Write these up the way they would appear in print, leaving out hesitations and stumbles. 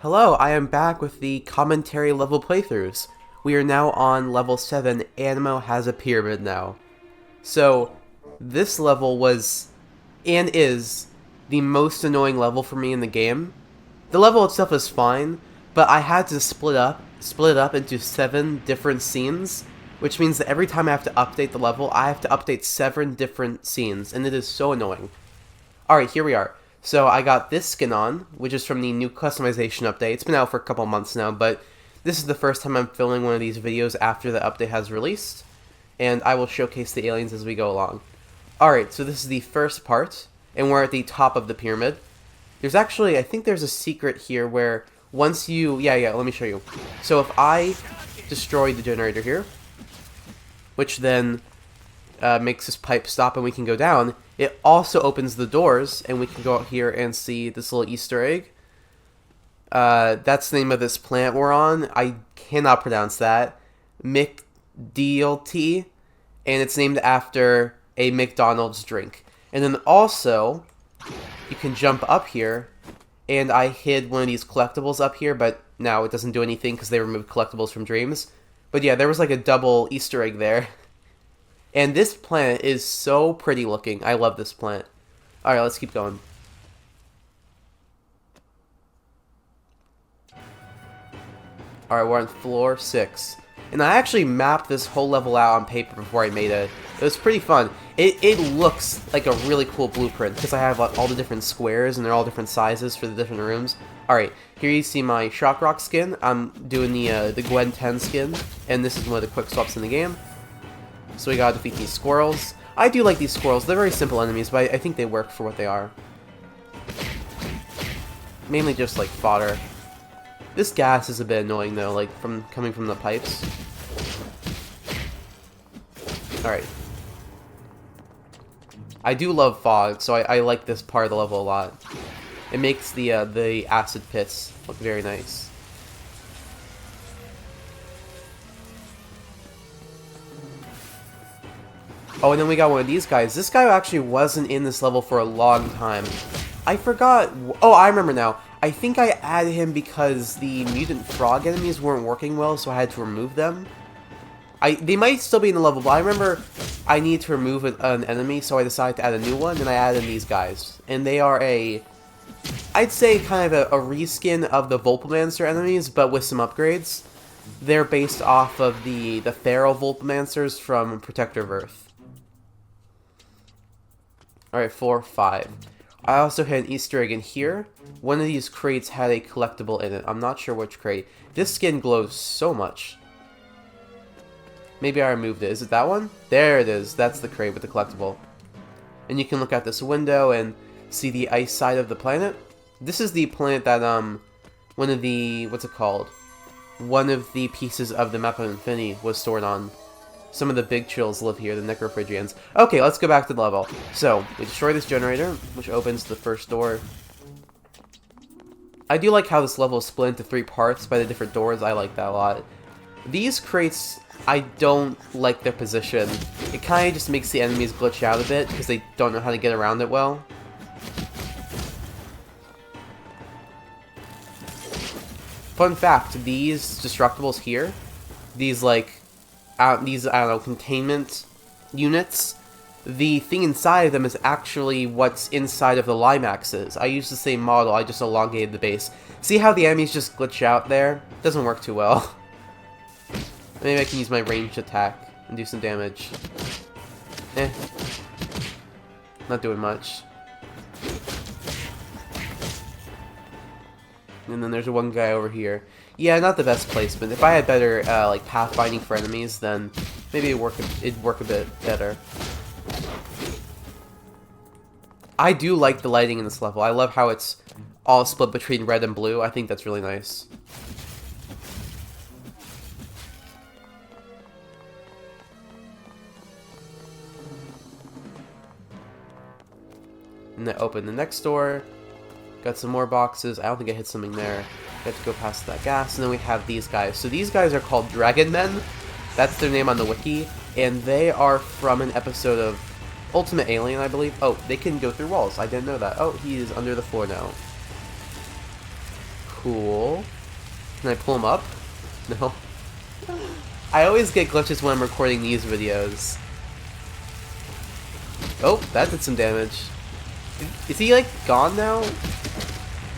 Hello, I am back with the commentary level playthroughs. We are now on level 7, Animo has a pyramid now. So, this level was, and is, the most annoying level for me in the game. The level itself is fine, but I had to split it up into 7 different scenes, which means that every time I have to update the level, I have to update 7 different scenes, and it is so annoying. Alright, here we are. So I got this skin on, which is from the new customization update. It's been out for a couple months now, but this is the first time I'm filming one of these videos after the update has released, and I will showcase the aliens as we go along. Alright, so this is the first part, and we're at the top of the pyramid. There's actually, I think there's a secret here where once you, let me show you. So if I destroy the generator here, which then makes this pipe stop and we can go down, it also opens the doors and we can go out here and see this little Easter egg. That's the name of this plant we're on. I cannot pronounce that. McDLT, and it's named after a McDonald's drink. And then also, you can jump up here, and I hid one of these collectibles up here, but now it doesn't do anything because they removed collectibles from dreams. But yeah, there was like a double Easter egg there. And this plant is so pretty looking. I love this plant. Alright, let's keep going. Alright, we're on floor 6. And I actually mapped this whole level out on paper before I made it. It was pretty fun. It looks like a really cool blueprint because I have like, all the different squares and they're all different sizes for the different rooms. Alright, here you see my Shock Rock skin. I'm doing the Gwen 10 skin, and this is one of the quick swaps in the game. So we gotta defeat these squirrels. I do like these squirrels. They're very simple enemies, but I think they work for what they are. Mainly just like fodder. This gas is a bit annoying though, like coming from the pipes. Alright. I do love fog, so I like this part of the level a lot. It makes the acid pits look very nice. Oh, and then we got one of these guys. This guy actually wasn't in this level for a long time. I forgot. Oh, I remember now. I think I added him because the mutant frog enemies weren't working well, so I had to remove them. They might still be in the level, but I remember I needed to remove an enemy, so I decided to add a new one, and I added these guys. And they are I'd say kind of a reskin of the Volpomancer enemies, but with some upgrades. They're based off of the feral Volpomancers from Protector of Earth. Alright, 4, 5. I also had an Easter egg in here. One of these crates had a collectible in it. I'm not sure which crate. This skin glows so much. Maybe I removed it. Is it that one? There it is. That's the crate with the collectible. And you can look out this window and see the ice side of the planet. This is the planet that, one of the, what's it called? One of the pieces of the map of Infinity was stored on. Some of the big chills live here, the Necrophrygians. Okay, let's go back to the level. So, we destroy this generator, which opens the first door. I do like how this level is split into 3 parts by the different doors. I like that a lot. These crates, I don't like their position. It kind of just makes the enemies glitch out a bit because they don't know how to get around it well. Fun fact, these destructibles here, these like, I don't know, containment units, the thing inside of them is actually what's inside of the Limaxes. I used the same model, I just elongated the base. See how the enemies just glitch out there? Doesn't work too well. Maybe I can use my ranged attack and do some damage. Not doing much. And then there's one guy over here. Yeah, not the best placement. If I had better, like, pathfinding for enemies, then maybe it'd work a bit better. I do like the lighting in this level. I love how it's all split between red and blue. I think that's really nice. And then open the next door. Got some more boxes. I don't think I hit something there. Got to go past that gas. And then we have these guys. So these guys are called Dragon Men. That's their name on the wiki. And they are from an episode of Ultimate Alien, I believe. Oh, they can go through walls. I didn't know that. Oh, he is under the floor now. cool. Can I pull him up? No. I always get glitches when I'm recording these videos. Oh, that did some damage. Is he, like, gone now?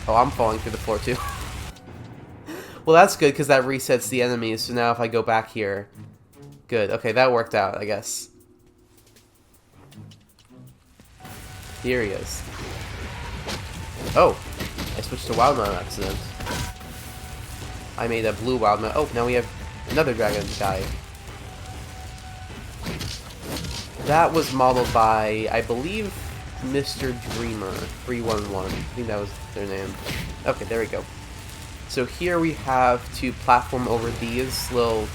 Oh, I'm falling through the floor, too. Well, that's good, because that resets the enemies, so now if I go back here... Good. Okay, that worked out, I guess. Here he is. Oh! I switched to wild mode on accident. I made a blue wild mode. Oh, now we have another dragon guy. That was modeled by, I believe, Mr. Dreamer 311. I think that was their name. Okay, there we go. So here we have to platform over these little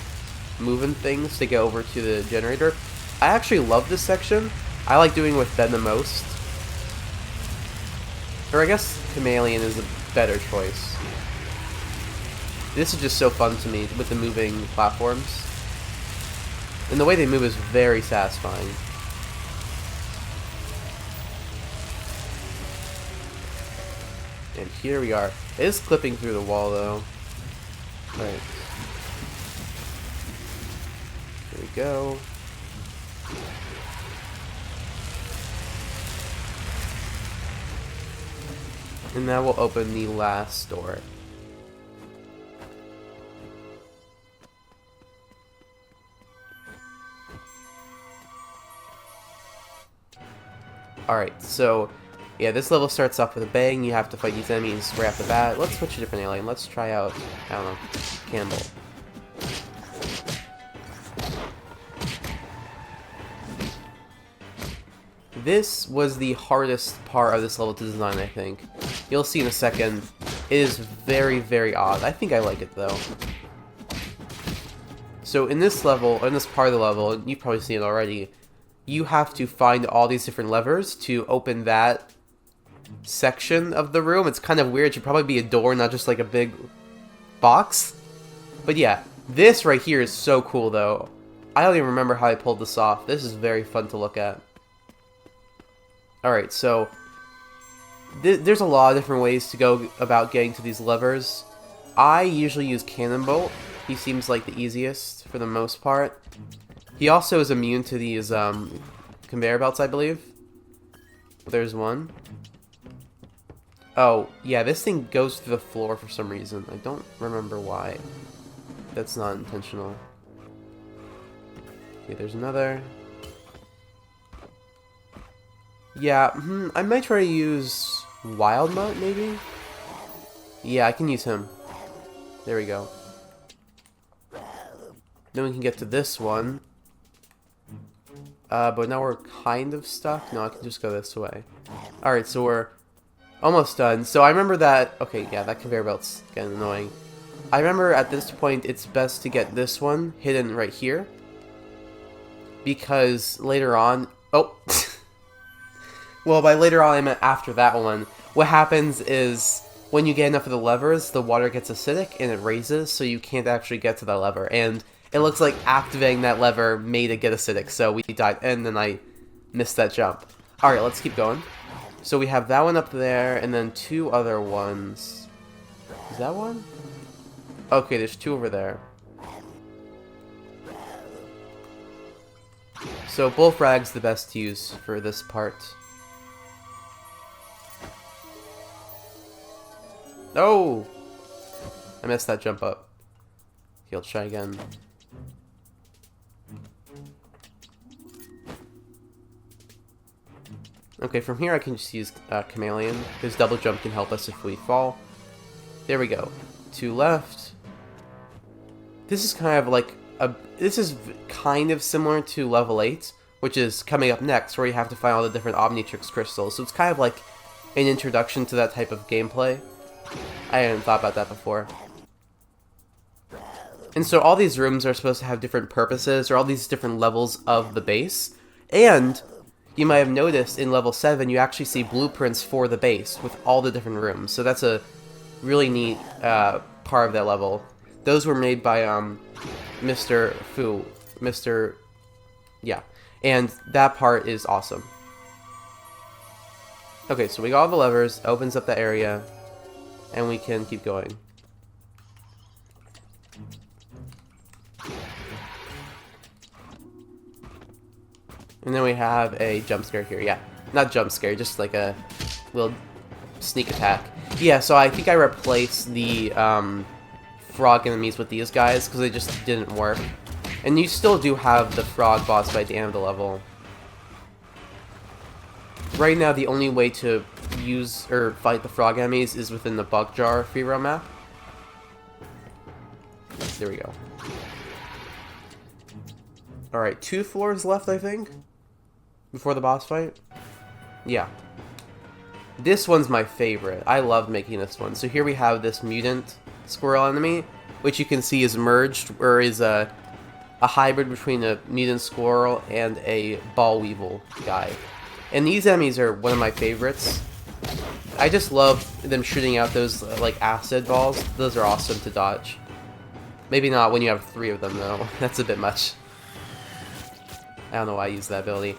moving things to get over to the generator. I actually love this section. I like doing with Ben the most. Or I guess Chameleon is a better choice. This is just so fun to me with the moving platforms. And the way they move is very satisfying. And here we are. It is clipping through the wall though. Right. Here we go. And now we'll open the last door. Alright, so yeah, this level starts off with a bang. You have to fight these enemies right off the bat. Let's switch to a different alien. Let's try out, I don't know, Campbell. This was the hardest part of this level to design, I think. You'll see in a second. It is very, very odd. I think I like it, though. So in this level, in this part of the level, and you've probably seen it already, you have to find all these different levers to open that section of the room. It's kind of weird. It should probably be a door, not just like a big box. But yeah, this right here is so cool, though. I don't even remember how I pulled this off. This is very fun to look at. Alright, so there's a lot of different ways to go about getting to these levers. I usually use Cannonbolt. He seems like the easiest for the most part. He also is immune to these conveyor belts, I believe. There's one. Oh, yeah, this thing goes through the floor for some reason. I don't remember why. That's not intentional. Okay, there's another. Yeah, I might try to use Wild Mutt, maybe? Yeah, I can use him. There we go. Then we can get to this one. But now we're kind of stuck. No, I can just go this way. Alright, so we're almost done. So I remember that... Okay, yeah, that conveyor belt's getting annoying. I remember at this point it's best to get this one hidden right here. Because later on... Oh! Well, by later on I meant after that one. What happens is when you get enough of the levers, the water gets acidic and it raises, so you can't actually get to that lever. And it looks like activating that lever made it get acidic, so we died, and then I missed that jump. Alright, let's keep going. So we have that one up there, and then two other ones. Is that one? Okay, there's two over there. So both rags the best to use for this part. Oh! I missed that jump up. Okay, let's try again. Okay, from here I can just use Chameleon. His double jump can help us if we fall. There we go. Two left. This is kind of like a... This is kind of similar to level 8, which is coming up next, where you have to find all the different Omnitrix crystals. So it's kind of like an introduction to that type of gameplay. I hadn't thought about that before. And so all these rooms are supposed to have different purposes, or all these different levels of the base. And you might have noticed in level 7, you actually see blueprints for the base with all the different rooms. So that's a really neat part of that level. Those were made by Mr. Fu. Yeah. And that part is awesome. Okay, so we got all the levers, opens up the area. And we can keep going. And then we have a jump scare here. Yeah, not jump scare, just like a little sneak attack. Yeah, so I think I replaced the frog enemies with these guys because they just didn't work. And you still do have the frog boss by the end of the level. Right now, the only way to use or fight the frog enemies is within the bug jar free roam map. There we go. Alright, 2 floors left, I think, before the boss fight. Yeah. This one's my favorite. I love making this one. So here we have this mutant squirrel enemy, which you can see is merged, or is a hybrid between a mutant squirrel and a ball weevil guy. And these enemies are one of my favorites. I just love them shooting out those like acid balls. Those are awesome to dodge. Maybe not when you have 3 of them though. That's a bit much. I don't know why I use that ability.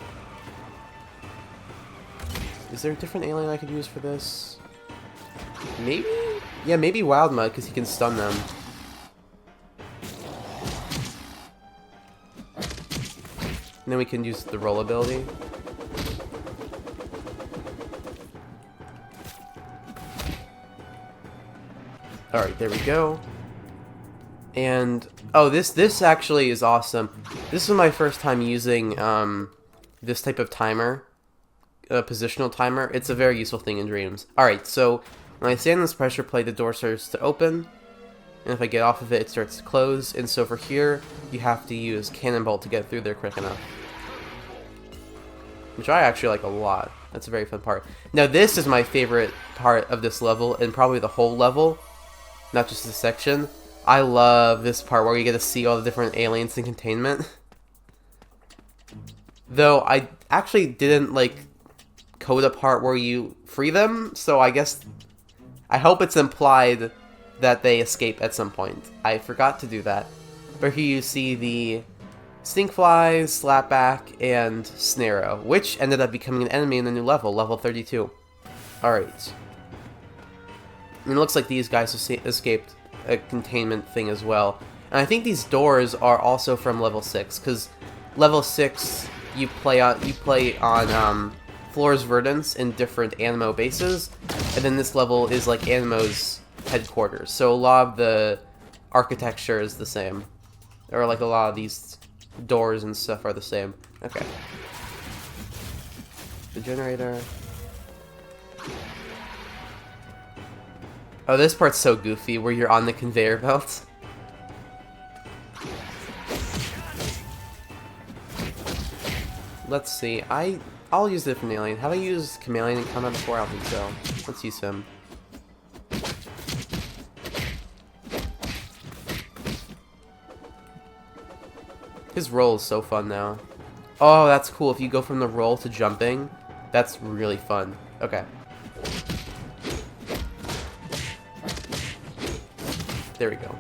Is there a different alien I could use for this? Maybe? Yeah, maybe Wild Mud, because he can stun them. And then we can use the roll ability. Alright, there we go. And, oh, this actually is awesome. This was my first time using this type of timer. A positional timer. It's a very useful thing in Dreams. Alright, so when I stand in this pressure plate, the door starts to open. And if I get off of it, it starts to close. And so for here, you have to use Cannonball to get through there quick enough. Which I actually like a lot. That's a very fun part. Now this is my favorite part of this level, and probably the whole level. Not just this section. I love this part where you get to see all the different aliens in containment. Though I actually didn't like code a part where you free them, so I guess I hope it's implied that they escape at some point. I forgot to do that. But here you see the Stinkflies, Slapback, and Snarrow, which ended up becoming an enemy in the new level, level 32. Alright. And it looks like these guys escaped a containment thing as well. And I think these doors are also from level 6, because level 6 you play on Floors Verdance in different Animo bases, and then this level is like Animo's headquarters. So a lot of the architecture is the same. Or like a lot of these doors and stuff are the same. Okay. The generator. Oh, this part's so goofy where you're on the conveyor belt. Let's see. I'll use a different alien. Have I used Chameleon in combat before? I don't think so. Let's use him. His roll is so fun now. Oh, that's cool. If you go from the roll to jumping, that's really fun. Okay. There we go.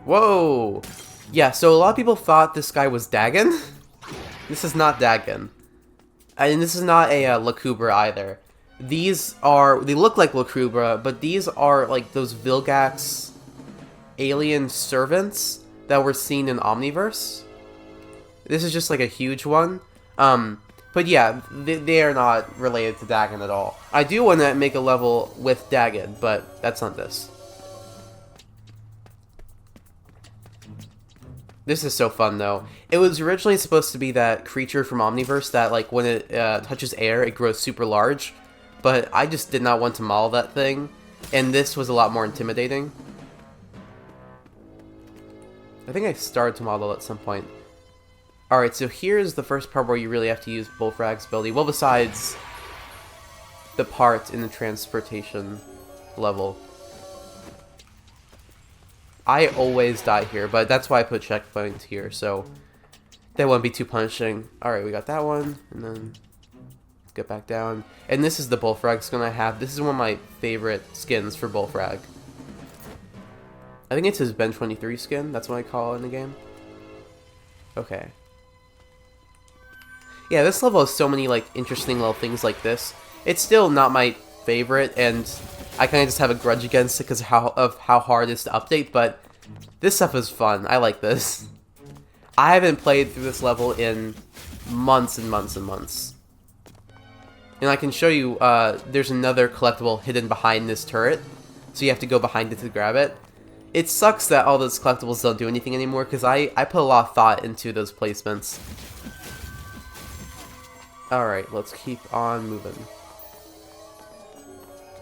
Whoa! Yeah, so a lot of people thought this guy was Dagon. This is not Dagon. And this is not a Lacubra either. They look like Lacubra, but these are like those Vilgax alien servants that were seen in Omniverse. This is just like a huge one. But yeah, they are not related to Dagon at all. I do want to make a level with Dagon, but that's not this. This is so fun, though. It was originally supposed to be that creature from Omniverse that, like, when it touches air, it grows super large. But I just did not want to model that thing, and this was a lot more intimidating. I think I started to model at some point. Alright, so here's the first part where you really have to use Bullfrag's ability. Well, besides the part in the transportation level. I always die here, but that's why I put checkpoints here, so that won't be too punishing. Alright, we got that one, and then let's get back down. And this is the Bullfrag skin I have. This is one of my favorite skins for Bullfrag. I think it's his Ben 23 skin, that's what I call it in the game. Okay. Yeah, this level has so many like interesting little things like this. It's still not my favorite, and I kind of just have a grudge against it because of how hard it is to update, but this stuff is fun. I like this. I haven't played through this level in months and months and months. And I can show you, there's another collectible hidden behind this turret, so you have to go behind it to grab it. It sucks that all those collectibles don't do anything anymore, because I put a lot of thought into those placements. Alright, let's keep on moving.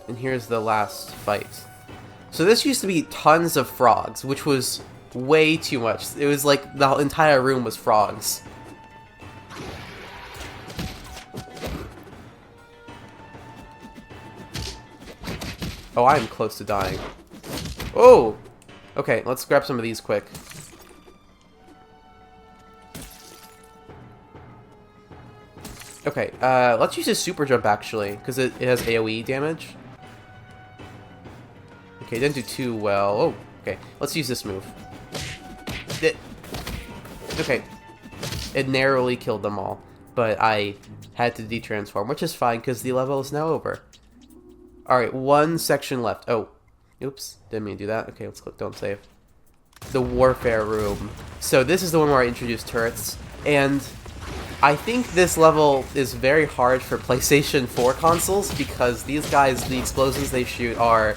And here's the last fight. So this used to be tons of frogs, which was way too much. It was like the entire room was frogs. Oh, I am close to dying. Oh! Okay, let's grab some of these quick. Okay, let's use a super jump actually, because it has AoE damage. Okay, didn't do too well. Oh, okay, let's use this move. Okay, it narrowly killed them all, but I had to detransform, which is fine because the level is now over. Alright, one section left. Oh, oops, didn't mean to do that. Okay, let's click don't save. The warfare room. So this is the one where I introduced turrets, and I think this level is very hard for PlayStation 4 consoles because these guys, the explosions they shoot are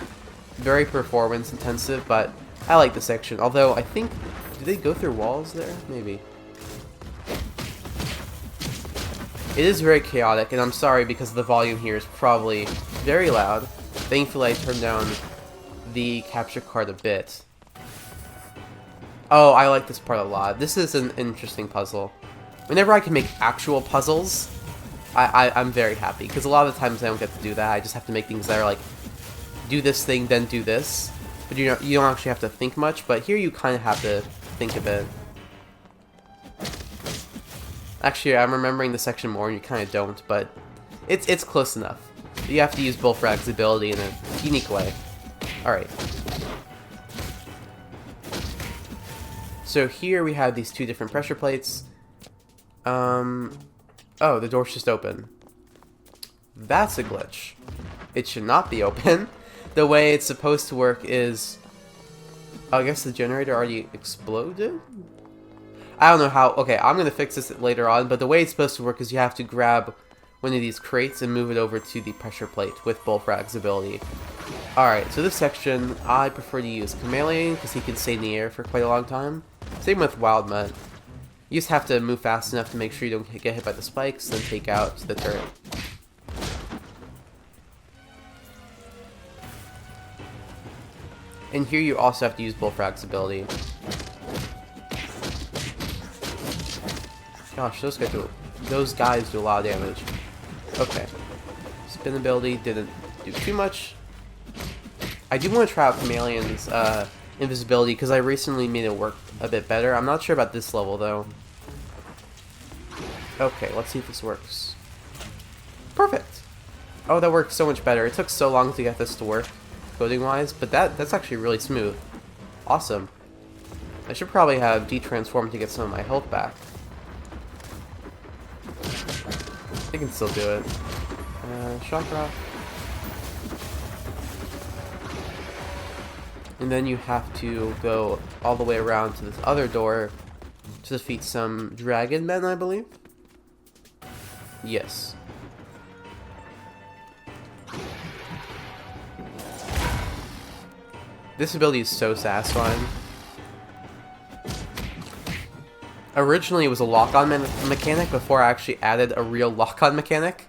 very performance intensive, but I like this section. Although, I think, do they go through walls there? Maybe. It is very chaotic, and I'm sorry because the volume here is probably very loud. Thankfully, I turned down the capture card a bit. Oh, I like this part a lot. This is an interesting puzzle. Whenever I can make actual puzzles, I'm very happy, because a lot of the times I don't get to do that. I just have to make things that are like, do this thing, then do this. But you don't actually have to think much, but here you kind of have to think a bit. Actually, I'm remembering the section more, and you kind of don't, but it's close enough. You have to use Bullfrag's ability in a unique way. Alright. So here we have these two different pressure plates. Oh, the door's just open. That's a glitch. It should not be open. The way it's supposed to work is... I guess the generator already exploded? I don't know how... Okay, I'm going to fix this later on, but the way it's supposed to work is you have to grab one of these crates and move it over to the pressure plate with Bullfrag's ability. Alright, so this section, I prefer to use Chameleon because he can stay in the air for quite a long time. Same with Wild Mutt. You just have to move fast enough to make sure you don't get hit by the spikes, then take out the turret. And here you also have to use Bullfrag's ability. Gosh, those guys do a lot of damage. Okay. Spin ability didn't do too much. I do want to try out Chameleon's invisibility because I recently made it work a bit better. I'm not sure about this level though. Okay, let's see if this works. Perfect! Oh, that works so much better. It took so long to get this to work, coding-wise, but that's actually really smooth. Awesome. I should probably have detransformed to get some of my health back. I can still do it. Shock Rock. And then you have to go all the way around to this other door to defeat some dragon men, I believe? Yes. This ability is so satisfying. Originally it was a lock-on mechanic before I actually added a real lock-on mechanic.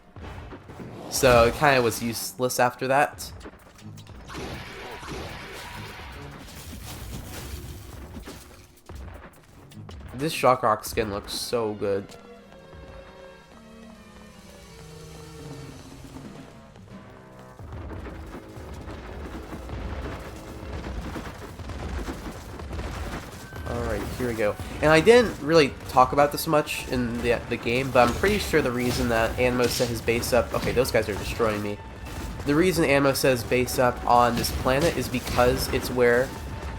So it kind of was useless after that. This Shock Rock skin looks so good. Alright, here we go. And I didn't really talk about this much in the game, but I'm pretty sure the reason that Animo set his base up... Okay, those guys are destroying me. The reason Animo set his base up on this planet is because it's where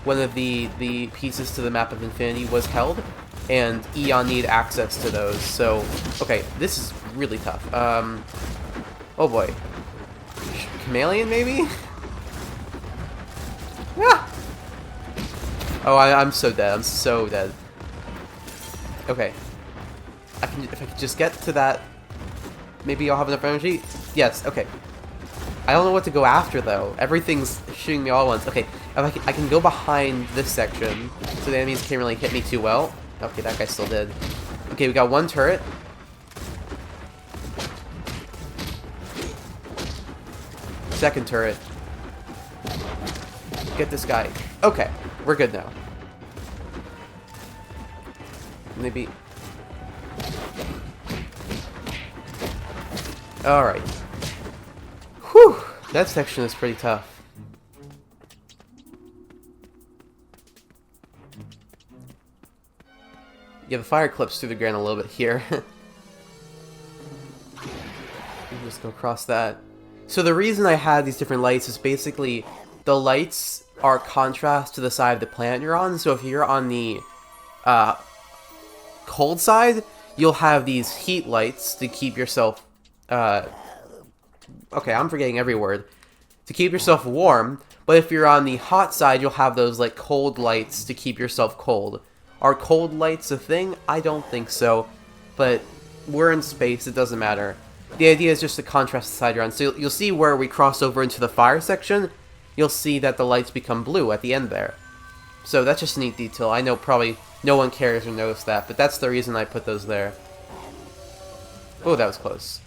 one of the pieces to the map of Infinity was held, and Eon need access to those. So, okay, this is really tough. Oh boy. Chameleon, maybe? Oh, I'm so dead. I'm so dead. Okay. If I could just get to that, maybe I'll have enough energy. Yes. Okay. I don't know what to go after though. Everything's shooting me all at once. Okay. If I can go behind this section, so the enemies can't really hit me too well. Okay, that guy still did. Okay, we got one turret. Second turret. Get this guy. Okay, we're good now. Maybe. Alright. Whew! That section is pretty tough. Yeah, the fire clips through the ground a little bit here. Just go across that. So the reason I had these different lights is basically the lights are contrast to the side of the planet you're on. So if you're on the cold side, you'll have these heat lights to keep yourself... okay, I'm forgetting every word. To keep yourself warm. But if you're on the hot side, you'll have those like cold lights to keep yourself cold. Are cold lights a thing? I don't think so. But we're in space, it doesn't matter. The idea is just to contrast the side you're on. So you'll see where we cross over into the fire section, you'll see that the lights become blue at the end there. So that's just a neat detail. I know probably no one cares or knows that, but that's the reason I put those there. Oh, that was close.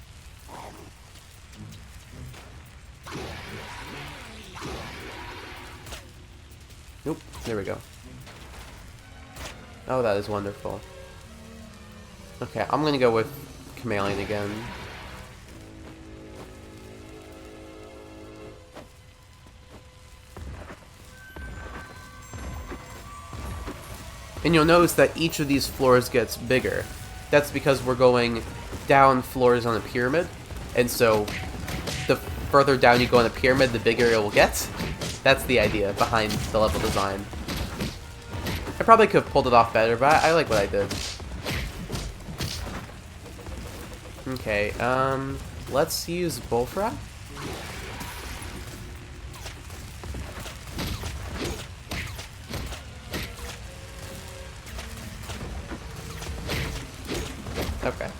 Nope, there we go. Oh, that is wonderful. Okay, I'm gonna go with Chameleon again. And you'll notice that each of these floors gets bigger. That's because we're going down floors on a pyramid, and so the further down you go on a pyramid, the bigger it will get. That's the idea behind the level design. I probably could have pulled it off better, but I like what I did. Okay, let's use Bullfrog. Okay.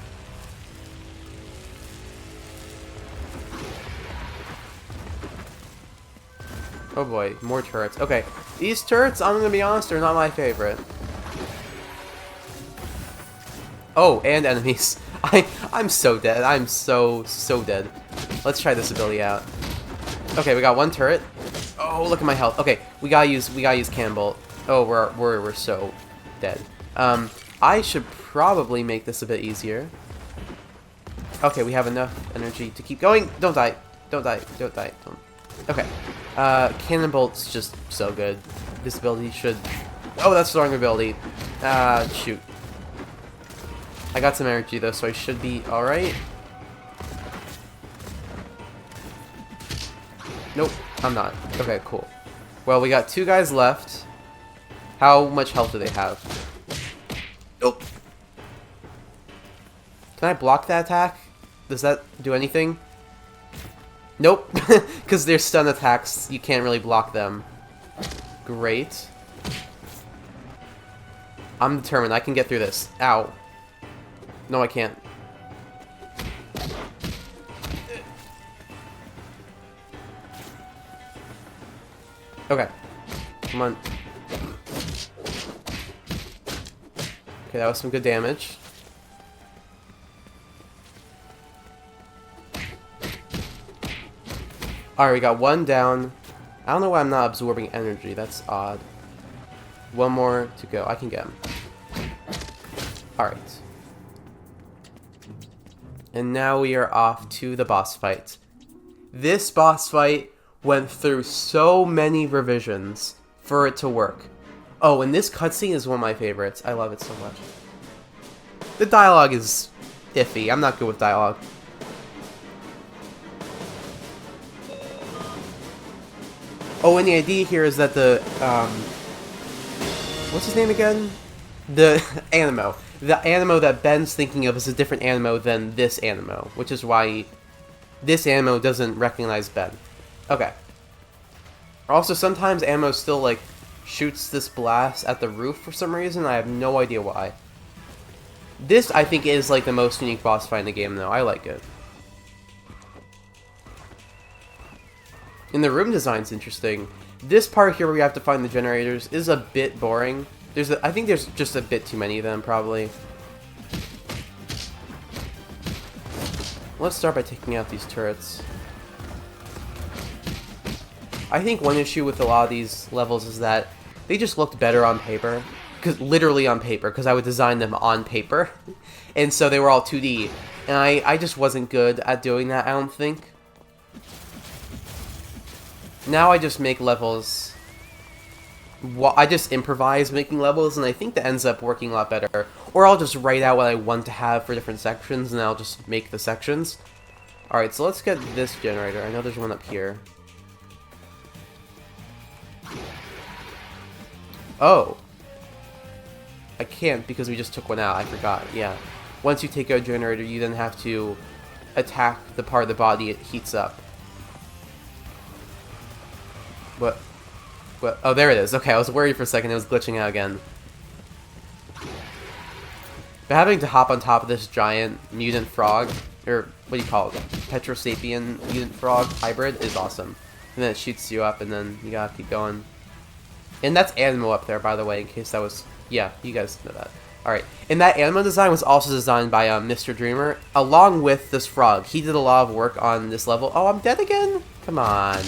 Oh boy, more turrets. Okay, these turrets, I'm gonna be honest, are not my favorite. Oh, and enemies. I'm so dead. I'm so dead. Let's try this ability out. Okay, we got one turret. Oh, look at my health. Okay, we gotta use Cannonbolt. Oh, we're so dead. I should probably make this a bit easier. Okay, we have enough energy to keep going. Don't die. Don't die. Don't die. Don't. Okay. Cannonbolt's just so good. This ability should... Oh, that's the wrong ability. Shoot. I got some energy though, so I should be alright. Nope, I'm not. Okay, cool. Well, we got two guys left. How much health do they have? Nope. Can I block that attack? Does that do anything? Nope, because they're stun attacks, you can't really block them. Great. I'm determined, I can get through this. Ow. No, I can't. Okay. Come on. Okay, that was some good damage. Alright, we got one down. I don't know why I'm not absorbing energy. That's odd. One more to go. I can get him. Alright. And now we are off to the boss fight. This boss fight went through so many revisions for it to work. Oh, and this cutscene is one of my favorites. I love it so much. The dialogue is iffy. I'm not good with dialogue. Oh, and the idea here is that the, what's his name again? The Animo. The Animo that Ben's thinking of is a different Animo than this Animo, which is why this Animo doesn't recognize Ben. Okay. Also, sometimes Animo's still, like, shoots this blast at the roof for some reason. I have no idea why. This, I think, is like the most unique boss fight in the game, though. I like it. And the room design's interesting. This part here where we have to find the generators is a bit boring. I think there's just a bit too many of them, probably. Let's start by taking out these turrets. I think one issue with a lot of these levels is that they just looked better on paper. Literally on paper, because I would design them on paper. And so they were all 2D. And I just wasn't good at doing that, I don't think. Now I just make levels. I just improvise making levels, and I think that ends up working a lot better. Or I'll just write out what I want to have for different sections, and I'll just make the sections. Alright, so let's get this generator. I know there's one up here. Oh. I can't because we just took one out. I forgot. Yeah. Once you take out a generator, you then have to attack the part of the body it heats up. What? Oh, there it is. Okay, I was worried for a second. It was glitching out again. But having to hop on top of this giant mutant frog, or what do you call it? Petrosapien mutant frog hybrid is awesome. And then it shoots you up, and then you gotta keep going. And that's Animo up there, by the way, in case that was... Yeah, you guys know that. Alright, and that Animo design was also designed by Mr. Dreamer, along with this frog. He did a lot of work on this level. Oh, I'm dead again? Come on.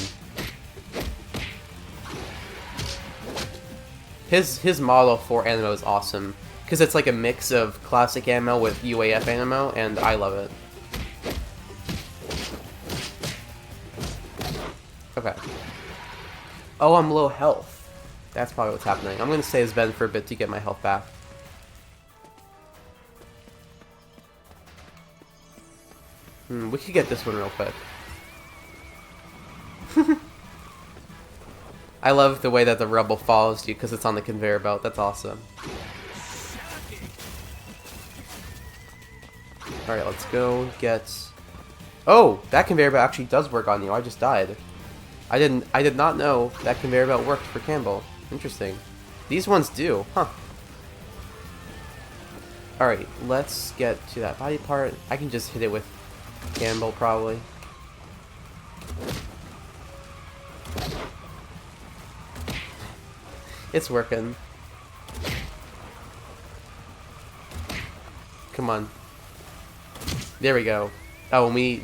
His model for Animo is awesome, because it's like a mix of classic Animo with UAF Animo, and I love it. Okay. Oh, I'm low health. That's probably what's happening. I'm going to stay as Ben for a bit to get my health back. We could get this one real quick. I love the way that the rubble follows you because it's on the conveyor belt. That's awesome. Alright, let's go get... Oh! That conveyor belt actually does work on you. I just died. I did not know that conveyor belt worked for Campbell. Interesting. These ones do. Huh. Alright, let's get to that body part. I can just hit it with Campbell, probably. It's working. Come on. There we go. Oh, and we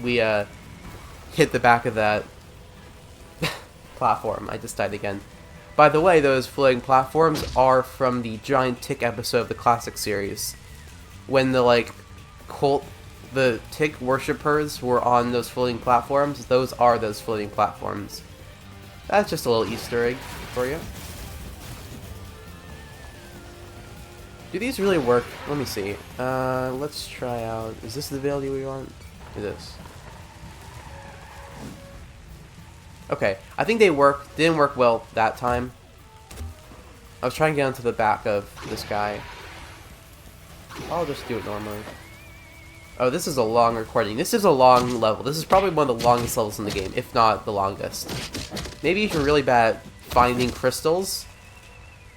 hit the back of that platform. I just died again. By the way, those floating platforms are from the Giant Tick episode of the classic series. When the, the Tick worshippers were on those floating platforms, those are those floating platforms. That's just a little Easter egg for you. Do these really work? Let me see. Let's try out... Is this the value we want? It is. Okay, I think they work. Didn't work well that time. I was trying to get onto the back of this guy. I'll just do it normally. Oh, this is a long recording. This is a long level. This is probably one of the longest levels in the game, if not the longest. Maybe if you're really bad at finding crystals,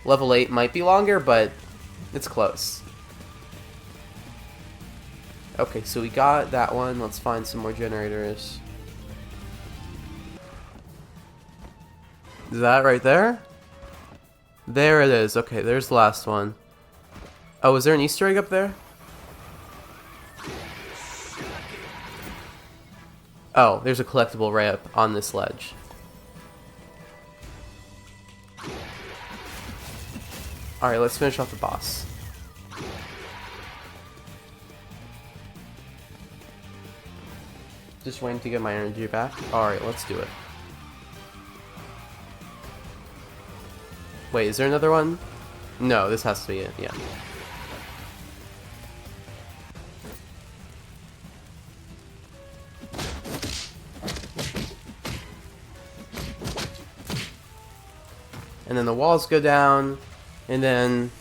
level 8 might be longer, but it's close. Okay, so we got that one. Let's find some more generators. Is that right there? There it is. Okay, there's the last one. Oh, is there an Easter egg up there? Oh, there's a collectible right up on this ledge. Alright, let's finish off the boss. Just waiting to get my energy back. Alright, let's do it. Wait, is there another one? No, this has to be it, yeah. And then the walls go down, and then...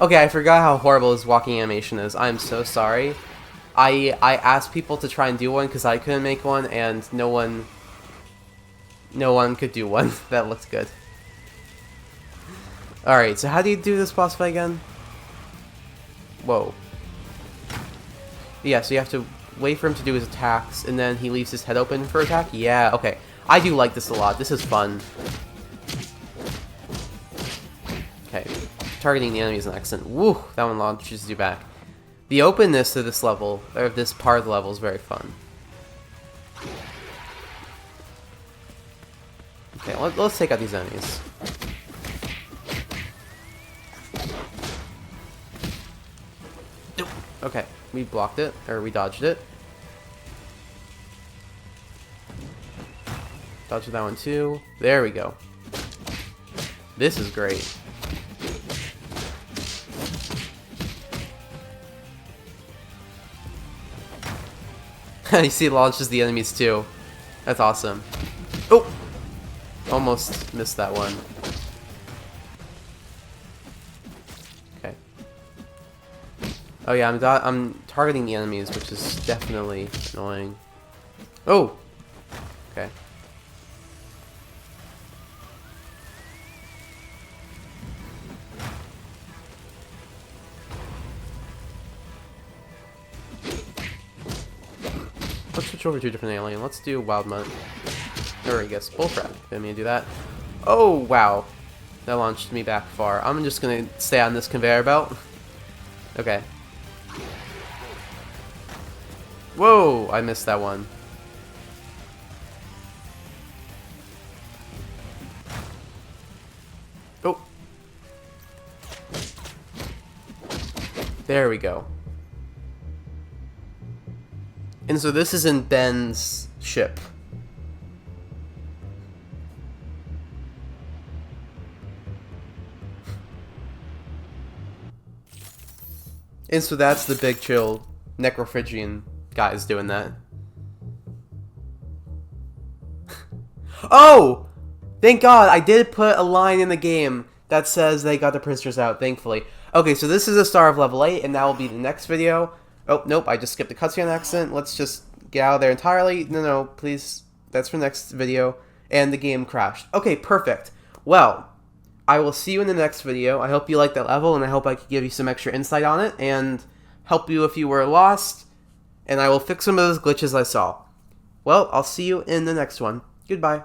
Okay, I forgot how horrible his walking animation is. I'm so sorry. I asked people to try and do one because I couldn't make one, and no one could do one that looked good. Alright, so how do you do this boss fight again? Whoa. Yeah, so you have to wait for him to do his attacks, and then he leaves his head open for attack? Yeah, okay. I do like this a lot. This is fun. Okay. Targeting the enemy is an accent. Woo! That one launches you back. The openness to this level, or this part of the level, is very fun. Okay, let's take out these enemies. Okay, we blocked it, or we dodged it. Dodged that one too. There we go. This is great. You see it launches the enemies too. That's awesome. Oh! Almost missed that one. Okay. Oh yeah, I'm targeting the enemies, which is definitely annoying. Oh! Okay. Let's switch over to a different alien. Let's do Wild Mutt. Or I guess Bullfrog. Didn't mean to do that. Oh, wow. That launched me back far. I'm just gonna stay on this conveyor belt. Okay. Whoa! I missed that one. Oh. There we go. And so this is in Ben's ship. And so that's the big chill Necrophrygian guys doing that. Oh! Thank God, I did put a line in the game that says they got the prisoners out, thankfully. Okay, so this is a star of level 8, and that will be the next video. Oh, nope, I just skipped the cutscene accent. Let's just get out of there entirely. No, please. That's for next video. And the game crashed. Okay, perfect. Well, I will see you in the next video. I hope you liked that level, and I hope I could give you some extra insight on it, and help you if you were lost, and I will fix some of those glitches I saw. Well, I'll see you in the next one. Goodbye.